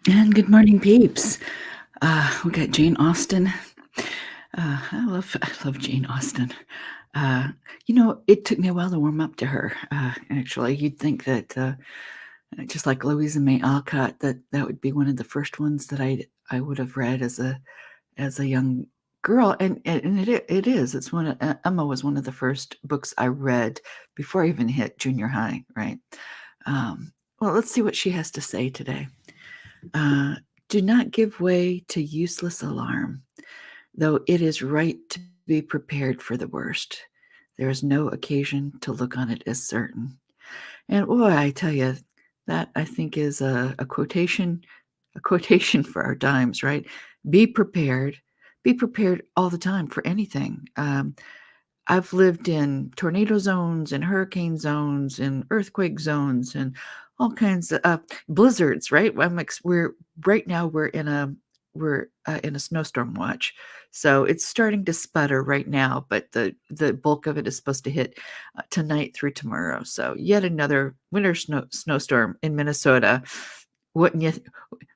And good morning, peeps. We got Jane Austen. I love Jane Austen. Uh, it took me a while to warm up to her. Actually, you'd think that just like Louisa May Alcott, that would be one of the first ones that I would have read as a young girl, and it is. It's one. Emma was one of the first books I read before I even hit junior high. Right. Well, let's see what she has to say today. Uh, do not give way to useless alarm, though it is right to be prepared for the worst. There is no occasion to look on it as certain. And boy, I tell you, that I think is a quotation for our times, right? Be prepared. Be prepared all the time for anything. I've lived in tornado zones and hurricane zones and earthquake zones and all kinds of blizzards. Right? We're right now. We're in a snowstorm watch, so it's starting to sputter right now. But the bulk of it is supposed to hit tonight through tomorrow. So yet another winter snowstorm in Minnesota. Wouldn't you?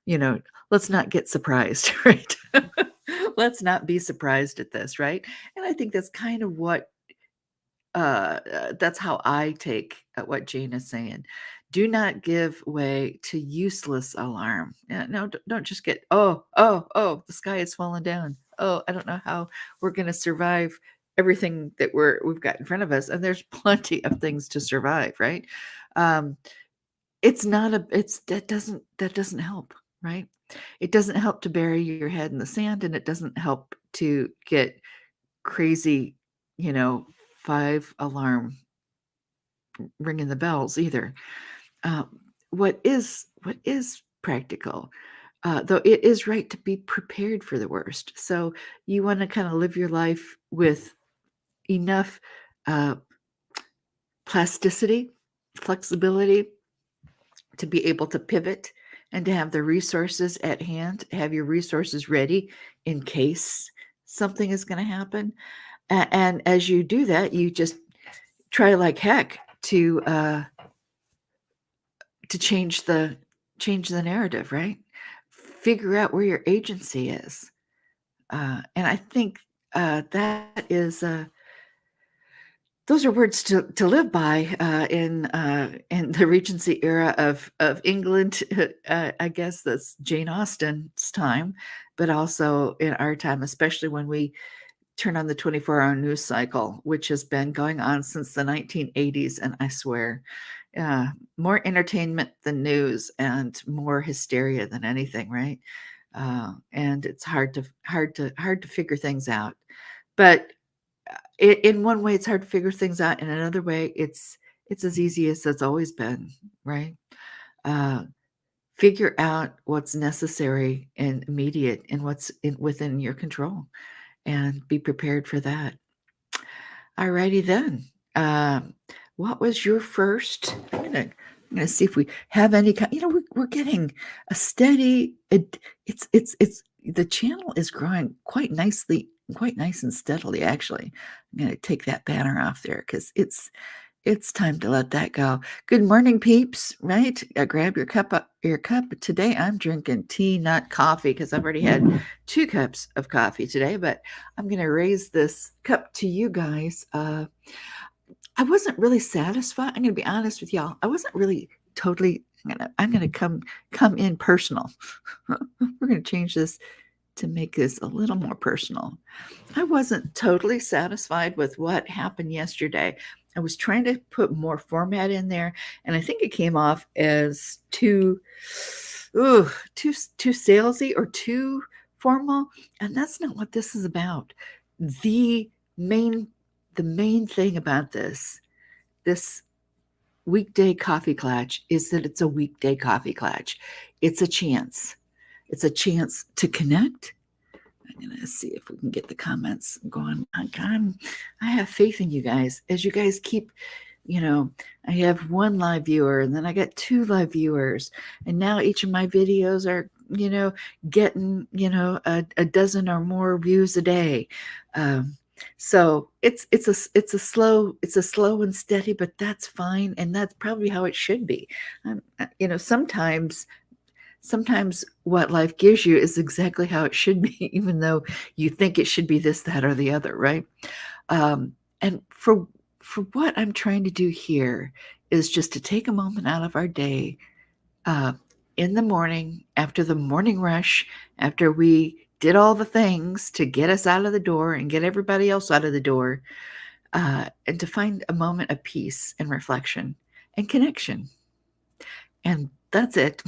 You know, let's not get surprised, right? Let's not be surprised at this, right? And I think that's kind of that's how I take what Jane is saying. Do not give way to useless alarm. Yeah, no, don't just get, oh, the sky is falling down. Oh, I don't know how we're going to survive everything that we've got in front of us. And there's plenty of things to survive, right? Um, it's not a, it's, that doesn't help, right? It doesn't help to bury your head in the sand, and it doesn't help to get crazy, you know, 5 alarm ringing the bells either. Uh, what is practical, though it is right to be prepared for the worst. So you want to kind of live your life with enough uh, plasticity, flexibility to be able to pivot and to have the resources at hand, have your resources ready in case something is going to happen. And as you do that, you just try like heck to change the narrative, right? Figure out where your agency is, and I think that is those are words to live by in the Regency era of England. I guess that's Jane Austen's time, but also in our time, especially when we turn on the 24-hour news cycle, which has been going on since the 1980s, and I swear, uh, more entertainment than news and more hysteria than anything, right? And it's hard to figure things out. But in one way, it's hard to figure things out. In another way, it's as easy as it's always been, right? Uh, Figure out what's necessary and immediate and within your control, and be prepared for that. Alrighty then. Um, what was your first? I'm gonna see if we have any kind. We're getting a steady. It's the channel is growing quite nicely, quite nice and steadily. Actually, I'm gonna take that banner off there because it's time to let that go. Good morning, peeps. Right? Grab your cup. Your cup. Today, I'm drinking tea, not coffee, because I've already had 2 cups of coffee today. But I'm going to raise this cup to you guys. I wasn't really satisfied. I'm going to be honest with y'all. I wasn't really totally. I'm gonna come in personal. We're going to change this to make this a little more personal. I wasn't totally satisfied with what happened yesterday. I was trying to put more format in there, and I think it came off as too salesy or too formal, and that's not what this is about. The main the main thing about this weekday coffee klatch is that it's a weekday coffee klatch. It's a chance. It's a chance to connect. I'm gonna see if we can get the comments going. I have faith in you guys. As you guys keep, I have 1 live viewer, and then I got 2 live viewers, and now each of my videos are, getting, a dozen or more views a day. So it's a slow and steady, but that's fine, and that's probably how it should be. Sometimes sometimes what life gives you is exactly how it should be, even though you think it should be this, that, or the other, right? And for what I'm trying to do here is just to take a moment out of our day, uh, in the morning, after the morning rush, after we did all the things to get us out of the door and get everybody else out of the door, and to find a moment of peace and reflection and connection. And that's it.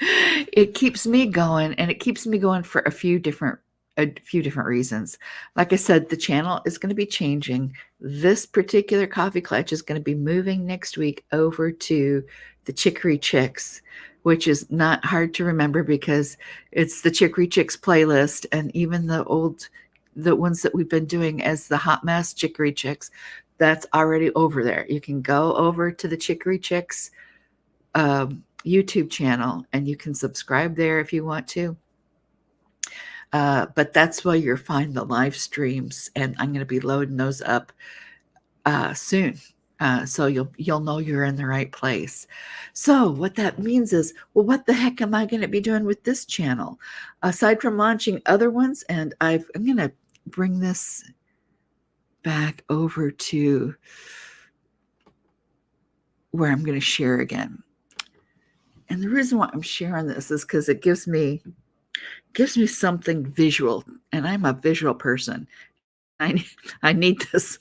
It keeps me going, and it keeps me going for a few different reasons. Like I said, the channel is going to be changing. This particular coffee clutch is going to be moving next week over to the Chicory Chicks, which is not hard to remember because it's the Chicory Chicks playlist, and even the ones that we've been doing as the Hot Mess Chicory Chicks, that's already over there. You can go over to the Chicory Chicks YouTube channel, and you can subscribe there if you want to. But that's where you'll find the live streams, and I'm going to be loading those up soon. So you'll know you're in the right place. So what that means is, well, what the heck am I going to be doing with this channel aside from launching other ones? And I'm going to bring this back over to where I'm going to share again. And the reason why I'm sharing this is because it gives me something visual, and I'm a visual person. I need this.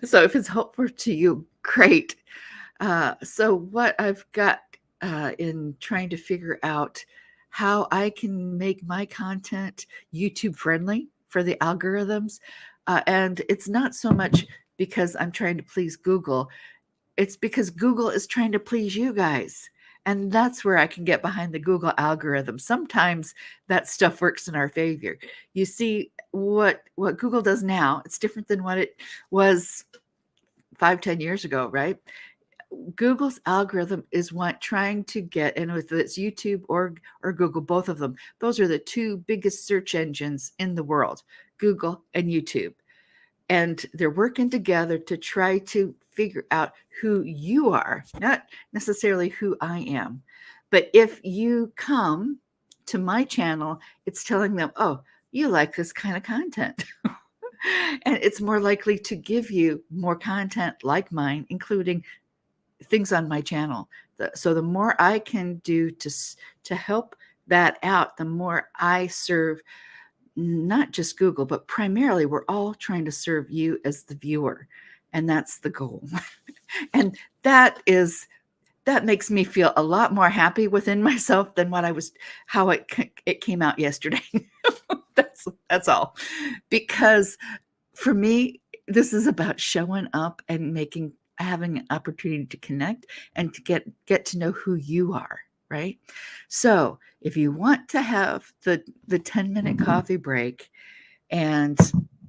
So if it's helpful to you, great. So what I've got in trying to figure out how I can make my content YouTube friendly for the algorithms, and it's not so much because I'm trying to please Google. It's because Google is trying to please you guys. And that's where I can get behind the Google algorithm. Sometimes that stuff works in our favor. You see, what Google does now, it's different than what it was 5-10 years ago, right? Google's algorithm is trying to get, and with it's YouTube or Google, both of them, those are the two biggest search engines in the world, Google and YouTube. And they're working together to try to figure out who you are, not necessarily who I am. But if you come to my channel, it's telling them, oh, you like this kind of content. And it's more likely to give you more content like mine, including things on my channel. So the more I can do to help that out, the more I serve not just Google, but primarily we're all trying to serve you as the viewer. And that's the goal. And that makes me feel a lot more happy within myself than how it came out yesterday. That's all. Because for me, this is about showing up and having an opportunity to connect and to get to know who you are. Right. So if you want to have the 10-minute coffee break, and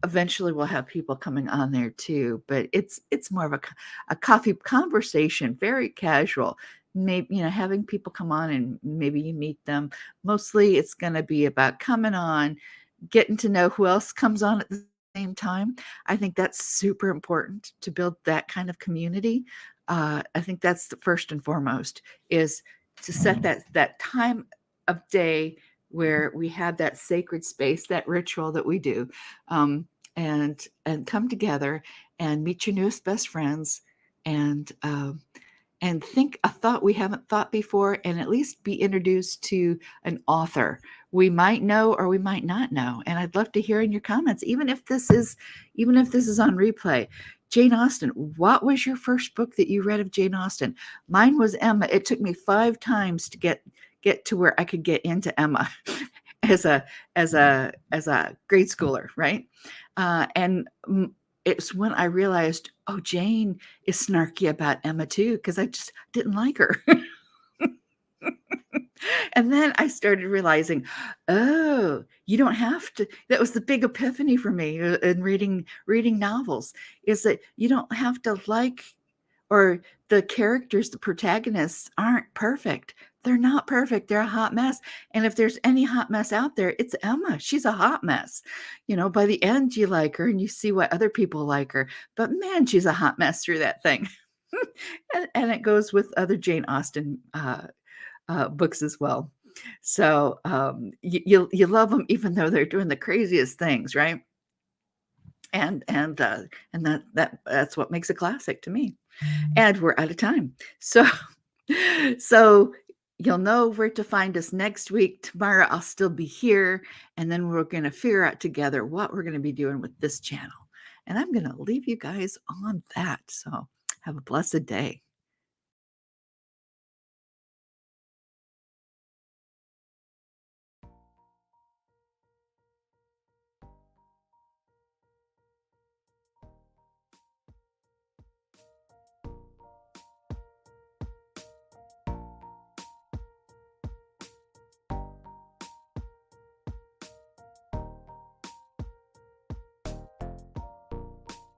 eventually we'll have people coming on there too, but it's more of a coffee conversation, very casual. Maybe, having people come on and maybe you meet them. Mostly it's going to be about coming on, getting to know who else comes on at the same time. I think that's super important to build that kind of community. I think that's the first and foremost, is to set that time of day where we have that sacred space, that ritual that we do, and come together and meet your newest best friends, and think a thought we haven't thought before, and at least be introduced to an author we might know or we might not know. And I'd love to hear in your comments, even if this is on replay. Jane Austen, what was your first book that you read of Jane Austen? Mine was Emma. It took me 5 times to get to where I could get into Emma as a grade schooler, right? And it's when I realized, oh, Jane is snarky about Emma too, because I just didn't like her. And then I started realizing, oh, you don't have to. That was the big epiphany for me in reading novels, is that you don't have to like, or the characters, the protagonists aren't perfect. They're not perfect. They're a hot mess. And if there's any hot mess out there, it's Emma. She's a hot mess. By the end, you like her and you see why other people like her. But man, she's a hot mess through that thing. And it goes with other Jane Austen books as well. So you love them even though they're doing the craziest things, right? And that's what makes a classic to me. And we're out of time. So so you'll know where to find us next week. Tomorrow I'll still be here, and then we're going to figure out together what we're going to be doing with this channel. And I'm going to leave you guys on that. So have a blessed day.